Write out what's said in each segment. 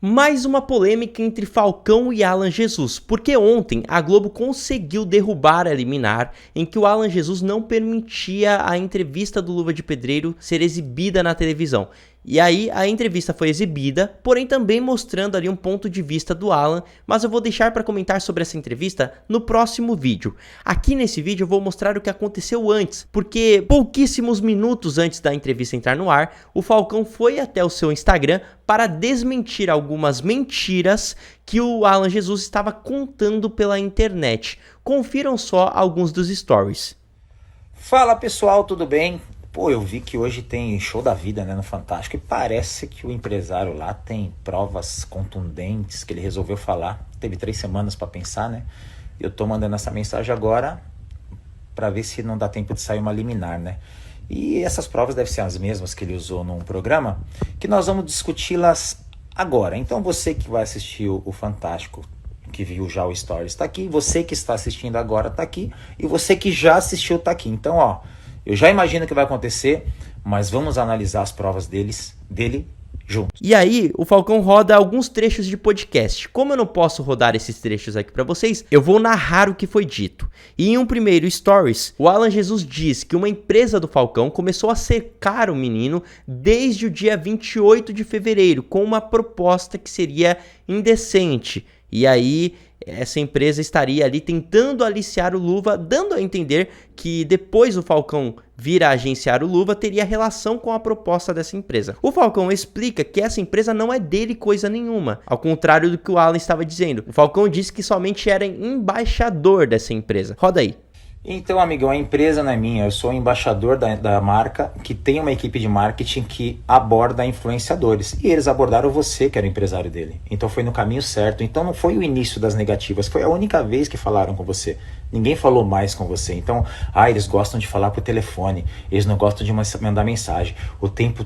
Mais uma polêmica entre Falcão e Alan Jesus, porque ontem a Globo conseguiu derrubar a liminar em que o Alan Jesus não permitia a entrevista do Luva de Pedreiro ser exibida na televisão. E aí a entrevista foi exibida, porém também mostrando ali um ponto de vista do Alan, mas eu vou deixar para comentar sobre essa entrevista no próximo vídeo. Aqui nesse vídeo eu vou mostrar o que aconteceu antes, porque pouquíssimos minutos antes da entrevista entrar no ar, o Falcão foi até o seu Instagram para desmentir algumas mentiras que o Alan Jesus estava contando pela internet. Confiram só alguns dos stories. Fala pessoal, tudo bem? Pô, eu vi que hoje tem show da vida, né, no Fantástico, e parece que o empresário lá tem provas contundentes que ele resolveu falar. Teve 3 semanas para pensar, né? Eu tô mandando essa mensagem agora para ver se não dá tempo de sair uma liminar, né? E essas provas devem ser as mesmas que ele usou num programa, que nós vamos discuti-las agora. Então você que vai assistir o Fantástico, que viu já o Stories, está aqui. Você que está assistindo agora está aqui. E você que já assistiu está aqui. Então, ó, eu já imagino o que vai acontecer, mas vamos analisar as provas dele juntos. E aí, o Falcão roda alguns trechos de podcast. Como eu não posso rodar esses trechos aqui pra vocês, eu vou narrar o que foi dito. E em um primeiro stories, o Alan Jesus diz que uma empresa do Falcão começou a cercar o menino desde o dia 28 de fevereiro, com uma proposta que seria indecente. E aí, essa empresa estaria ali tentando aliciar o Luva, dando a entender que depois o Falcão vir a agenciar o Luva, teria relação com a proposta dessa empresa. O Falcão explica que essa empresa não é dele coisa nenhuma, ao contrário do que o Alan estava dizendo. O Falcão disse que somente era embaixador dessa empresa. Roda aí. Então, amigão, a empresa não é minha, eu sou o embaixador da marca, que tem uma equipe de marketing que aborda influenciadores. E eles abordaram você, que era o empresário dele. Então foi no caminho certo. Então não foi o início das negativas, foi a única vez que falaram com você. Ninguém falou mais com você. Então, eles gostam de falar por telefone, eles não gostam de mandar mensagem. O tempo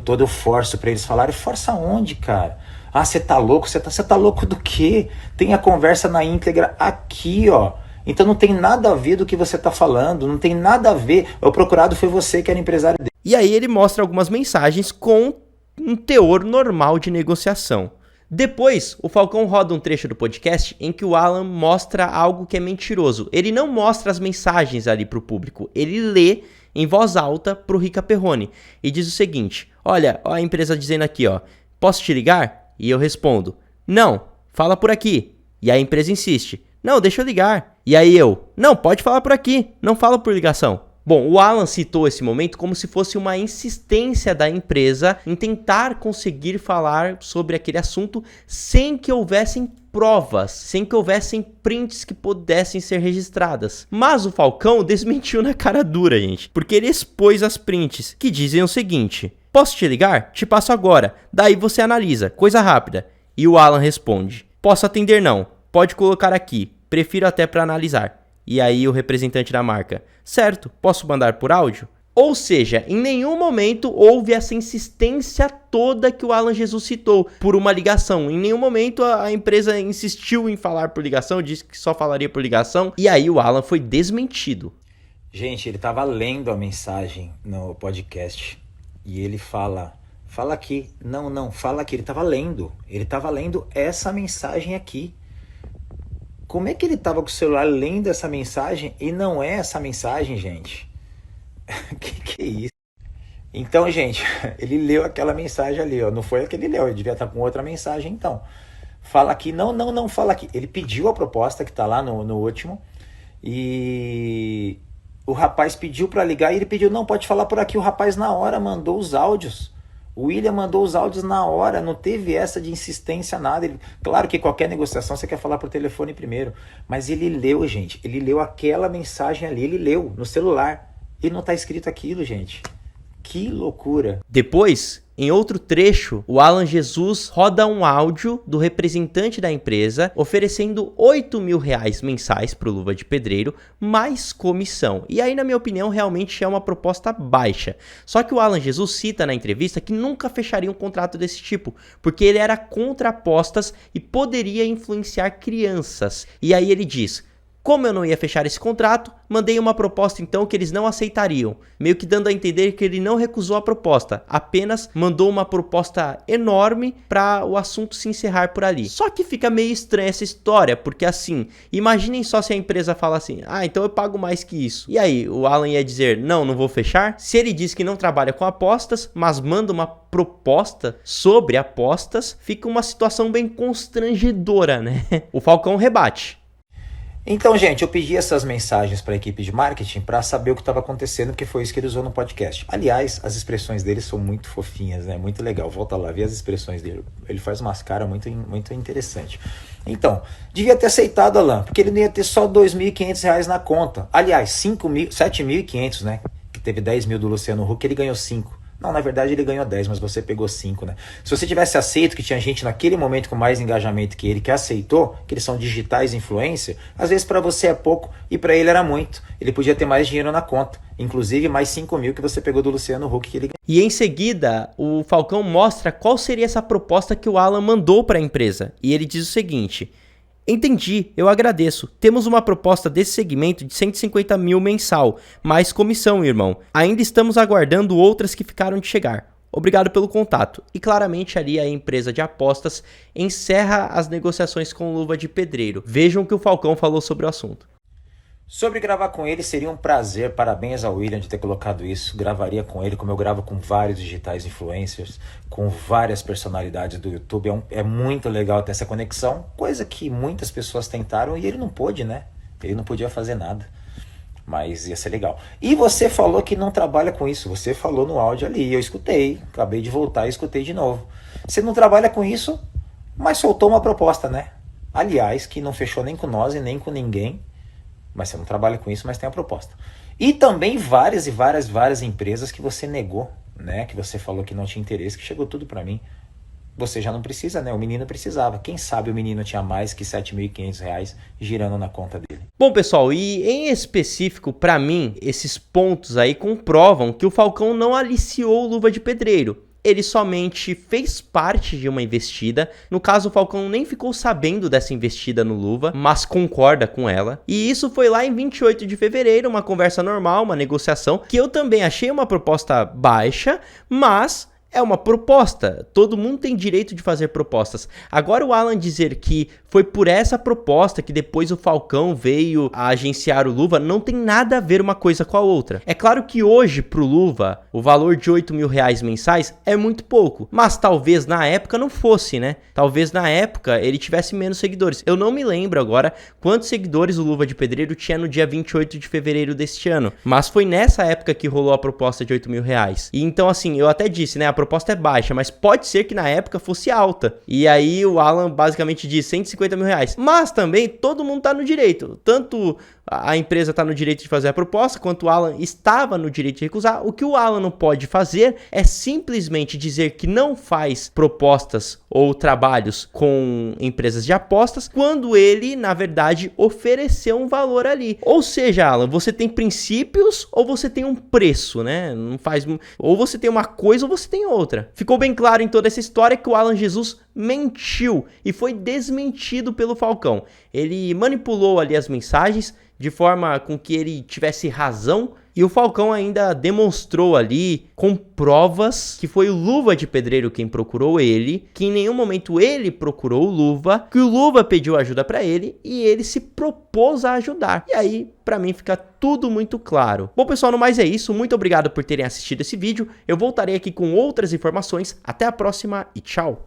todo eu forço pra eles falarem. Força onde, cara? Você tá louco? Você tá louco do quê? Tem a conversa na íntegra aqui, ó. Então não tem nada a ver do que você está falando, não tem nada a ver. O procurado foi você que era empresário dele. E aí ele mostra algumas mensagens com um teor normal de negociação. Depois, o Falcão roda um trecho do podcast em que o Alan mostra algo que é mentiroso. Ele não mostra as mensagens ali para o público, ele lê em voz alta para o Rica Perrone e diz o seguinte: olha, a empresa dizendo aqui, ó, posso te ligar? E eu respondo, não, fala por aqui. E a empresa insiste, não, deixa eu ligar. E aí não, pode falar por aqui, não fala por ligação. Bom, o Alan citou esse momento como se fosse uma insistência da empresa em tentar conseguir falar sobre aquele assunto sem que houvessem provas, sem que houvessem prints que pudessem ser registradas. Mas o Falcão desmentiu na cara dura, gente, porque ele expôs as prints, que dizem o seguinte: posso te ligar? Te passo agora, daí você analisa, coisa rápida. E o Alan responde: posso atender não, pode colocar aqui, prefiro até para analisar. E aí o representante da marca: certo, posso mandar por áudio? Ou seja, em nenhum momento houve essa insistência toda que o Alan Jesus citou por uma ligação. Em nenhum momento a empresa insistiu em falar por ligação, disse que só falaria por ligação. E aí o Alan foi desmentido. Gente, ele estava lendo a mensagem no podcast e ele fala aqui. Não, fala aqui. Ele estava lendo essa mensagem aqui. Como é que ele estava com o celular lendo essa mensagem e não é essa mensagem, gente? que é isso? Então, gente, ele leu aquela mensagem ali, ó. Não foi a que ele leu, ele devia estar com outra mensagem, então. Fala aqui, não, fala aqui. Ele pediu a proposta que está lá no último e o rapaz pediu para ligar e ele pediu, não, pode falar por aqui. O rapaz na hora mandou os áudios. O William mandou os áudios na hora, não teve essa de insistência, nada. Claro que qualquer negociação você quer falar por telefone primeiro, mas ele leu, gente, ele leu aquela mensagem ali, ele leu no celular e não tá escrito aquilo, gente. Que loucura. Depois, em outro trecho, o Alan Jesus roda um áudio do representante da empresa oferecendo R$8.000 mensais para o Luva de Pedreiro, mais comissão. E aí, na minha opinião, realmente é uma proposta baixa. Só que o Alan Jesus cita na entrevista que nunca fecharia um contrato desse tipo, porque ele era contra apostas e poderia influenciar crianças. E aí ele diz: Como eu não ia fechar esse contrato, mandei uma proposta então que eles não aceitariam, meio que dando a entender que ele não recusou a proposta, apenas mandou uma proposta enorme para o assunto se encerrar por ali. Só que fica meio estranha essa história, porque assim, imaginem só se a empresa fala assim, então eu pago mais que isso. E aí, o Alan ia dizer, não vou fechar? Se ele diz que não trabalha com apostas, mas manda uma proposta sobre apostas, fica uma situação bem constrangedora, né? O Falcão rebate. Então, gente, eu pedi essas mensagens para a equipe de marketing para saber o que estava acontecendo, porque foi isso que ele usou no podcast. Aliás, as expressões dele são muito fofinhas, né? Muito legal. Volta lá, vê as expressões dele. Ele faz umas caras muito interessantes. Então, devia ter aceitado, Alan, porque ele não ia ter só R$ 2.500 na conta. Aliás, 7.500, né? Que teve 10 mil do Luciano Huck, ele ganhou 5. Não, na verdade ele ganhou 10, mas você pegou 5, né? Se você tivesse aceito, que tinha gente naquele momento com mais engajamento que ele, que aceitou, que eles são digitais influencer, às vezes para você é pouco e para ele era muito. Ele podia ter mais dinheiro na conta, inclusive mais 5 mil que você pegou do Luciano Huck que ele ganhou. E em seguida, o Falcão mostra qual seria essa proposta que o Alan mandou para a empresa. E ele diz o seguinte... Entendi, eu agradeço. Temos uma proposta desse segmento de 150 mil mensal, mais comissão, irmão. Ainda estamos aguardando outras que ficaram de chegar. Obrigado pelo contato. E claramente ali a empresa de apostas encerra as negociações com Luva de Pedreiro. Vejam o que o Falcão falou sobre o assunto. Sobre gravar com ele, seria um prazer, parabéns ao William de ter colocado isso, gravaria com ele, como eu gravo com vários digitais influencers, com várias personalidades do YouTube, é muito legal ter essa conexão, coisa que muitas pessoas tentaram e ele não pôde, né? Ele não podia fazer nada, mas ia ser legal. E você falou que não trabalha com isso, você falou no áudio ali, eu escutei, acabei de voltar e escutei de novo. Você não trabalha com isso, mas soltou uma proposta, né? Aliás, que não fechou nem com nós e nem com ninguém. Mas você não trabalha com isso, mas tem a proposta. E também várias empresas que você negou, né? Que você falou que não tinha interesse, que chegou tudo para mim. Você já não precisa, né? O menino precisava. Quem sabe o menino tinha mais que R$ 7.500 girando na conta dele. Bom, pessoal, e em específico, para mim, esses pontos aí comprovam que o Falcão não aliciou o Luva de Pedreiro. Ele somente fez parte de uma investida. No caso, o Falcão nem ficou sabendo dessa investida no Luva, mas concorda com ela. E isso foi lá em 28 de fevereiro, uma conversa normal, uma negociação, que eu também achei uma proposta baixa, mas... é uma proposta, todo mundo tem direito de fazer propostas. Agora o Alan dizer que foi por essa proposta que depois o Falcão veio a agenciar o Luva, não tem nada a ver uma coisa com a outra. É claro que hoje pro Luva, o valor de R$ 8.000 mensais é muito pouco, mas talvez na época não fosse, né? Talvez na época ele tivesse menos seguidores. Eu não me lembro agora quantos seguidores o Luva de Pedreiro tinha no dia 28 de fevereiro deste ano, mas foi nessa época que rolou a proposta de R$ 8.000. E então assim, eu até disse, né? A proposta é baixa, mas pode ser que na época fosse alta. E aí o Alan basicamente diz R$ 150 mil. Mas também todo mundo tá no direito. Tanto a empresa tá no direito de fazer a proposta, quanto o Alan estava no direito de recusar. O que o Alan não pode fazer é simplesmente dizer que não faz propostas ou trabalhos com empresas de apostas, quando ele, na verdade, ofereceu um valor ali. Ou seja, Alan, você tem princípios ou você tem um preço, né? Não faz... ou você tem uma coisa ou você tem outra. Ficou bem claro em toda essa história que o Alan Jesus mentiu e foi desmentido pelo Falcão. Ele manipulou ali as mensagens de forma com que ele tivesse razão, e o Falcão ainda demonstrou ali com provas que foi o Luva de Pedreiro quem procurou ele, que em nenhum momento ele procurou o Luva, que o Luva pediu ajuda para ele e ele se propôs a ajudar. E aí, para mim, fica tudo muito claro. Bom, pessoal, no mais é isso. Muito obrigado por terem assistido esse vídeo. Eu voltarei aqui com outras informações. Até a próxima e tchau!